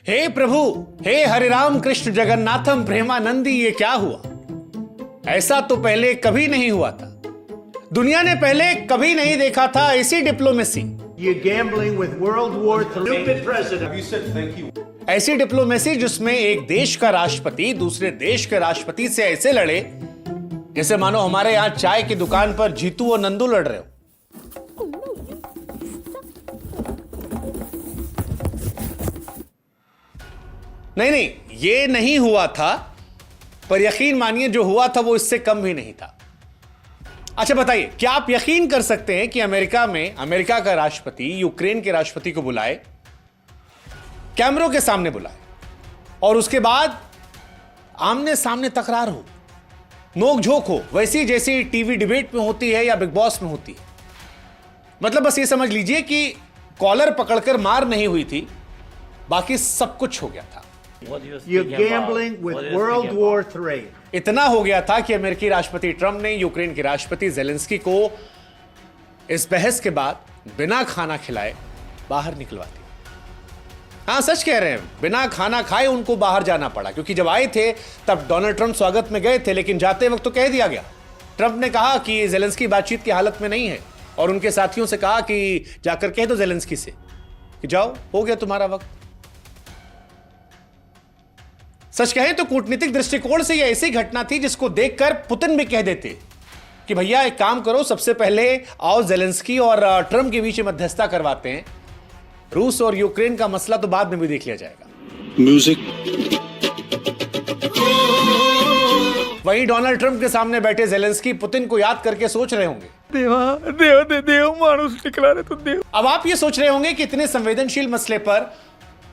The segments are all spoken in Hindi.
हे प्रभु, हे हरिराम कृष्ण जगन्नाथम प्रेमानंदी, ये क्या हुआ? ऐसा तो पहले कभी नहीं हुआ था। दुनिया ने पहले कभी नहीं देखा था ऐसी diplomacy. You're gambling with World War III. Stupid president. You said thank you. ऐसी डिप्लोमेसी जिसमें एक देश का राष्ट्रपति दूसरे देश के राष्ट्रपति से ऐसे लड़े जैसे मानो हमारे यहां चाय की दुकान पर जीतू और नंदू लड़ रहे हो। नहीं, ये नहीं हुआ था, पर यकीन मानिए जो हुआ था वो इससे कम भी नहीं था। अच्छा बताइए, क्या आप यकीन कर सकते हैं कि अमेरिका का राष्ट्रपति यूक्रेन के राष्ट्रपति को बुलाए, कैमरों के सामने बुलाए, और उसके बाद आमने सामने तकरार हो, नोक-झोंक हो, वैसी जैसी टीवी डिबेट में होती है या बिग बॉस में होती है। मतलब बस ये समझ लीजिए कि कॉलर पकड़कर मार नहीं हुई थी, बाकी सब कुछ हो गया था। You're gambling with World War III. इतना हो गया था कि अमेरिकी राष्ट्रपति ट्रंप ने यूक्रेन के राष्ट्रपति जेलेंस्की को इस बहस के बाद बिना खाना खिलाए बाहर निकलवा दिया। हाँ, सच कह रहे हैं, बिना खाना खाए उनको बाहर जाना पड़ा, क्योंकि जब आए थे तब डोनाल्ड ट्रंप स्वागत में गए थे, लेकिन जाते वक्त तो कह दिया गया। ट्रंप ने कहा कि जेलेंस्की बातचीत की हालत में नहीं है, और उनके साथियों से कहा कि जाकर कह दो जेलेंस्की से कि जाओ, हो गया तुम्हारा वक्त। सच कहें तो कूटनीतिक दृष्टिकोण से यह ऐसी घटना थी जिसको देखकर पुतिन भी कह देते कि भैया एक काम करो, सबसे पहले आओ जेलेंस्की और ट्रंप के बीच मध्यस्थता करवाते हैं, रूस और यूक्रेन का मसला तो बाद में भी देख लिया जाएगा। Music. वहीं डोनाल्ड ट्रंप के सामने बैठे जेलेंस्की पुतिन को याद करके सोच रहे होंगे, देव मानुस निकला रे, तो देव। अब आप ये सोच रहे होंगे कि इतने संवेदनशील मसले पर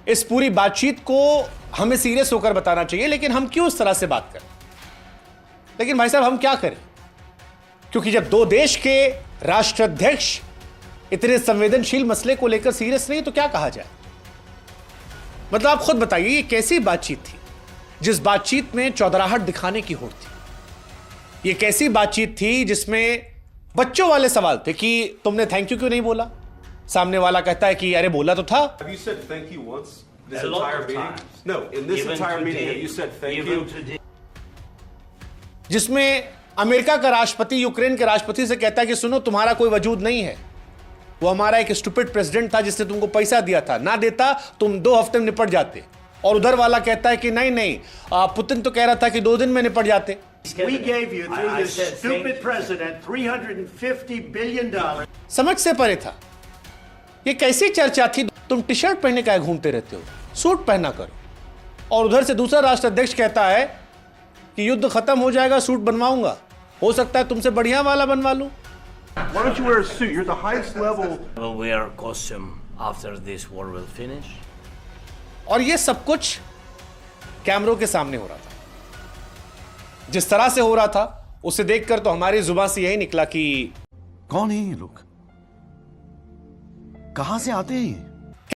इस पूरी बातचीत को हमें सीरियस होकर बताना चाहिए, लेकिन हम क्यों इस तरह से बात करें? लेकिन भाई साहब, हम क्या करें? क्योंकि जब दो देश के राष्ट्राध्यक्ष इतने संवेदनशील मसले को लेकर सीरियस नहीं, तो क्या कहा जाए? मतलब आप खुद बताइए, ये कैसी बातचीत थी जिस बातचीत में चौधराहट दिखाने की होड़ थी? ये कैसी बातचीत थी जिसमें बच्चों वाले सवाल थे कि तुमने थैंक यू क्यों नहीं बोला? सामने वाला कहता है कि अरे बोला तो था। Have you said thank you once? This A lot entire of meeting? times. No, in this Even entire meeting, today. have you said thank Even you? today. जिसमें अमेरिका का राष्ट्रपति यूक्रेन के राष्ट्रपति से कहता है कि सुनो, तुम्हारा कोई वजूद नहीं है, वो हमारा एक स्टूपिड प्रेसिडेंट था जिसने तुमको पैसा दिया था, ना देता तुम 2 हफ्ते में निपट जाते। और उधर वाला कहता है कि नहीं, पुतिन तो कह रहा था कि 2 दिन में निपट जाते। We gave you, through I this said thank stupid you. president, $350 billion. समझ से परे था। ये कैसी चर्चा थी? तुम टी शर्ट पहने का घूमते रहते हो, सूट पहना करो। और उधर से दूसरा राष्ट्राध्यक्ष कहता है कि युद्ध खत्म हो जाएगा, सूट बनवाऊंगा, हो सकता है तुमसे बढ़िया वाला बनवा लूं। Why don't you wear a suit? You're the highest level. We'll wear costume after this war will finish. और ये सब कुछ कैमरों के सामने हो रहा था। जिस तरह से हो रहा था उसे देखकर तो हमारी जुबान से यही निकला कि कौन है ये लोग? कहां से आते हैं ये?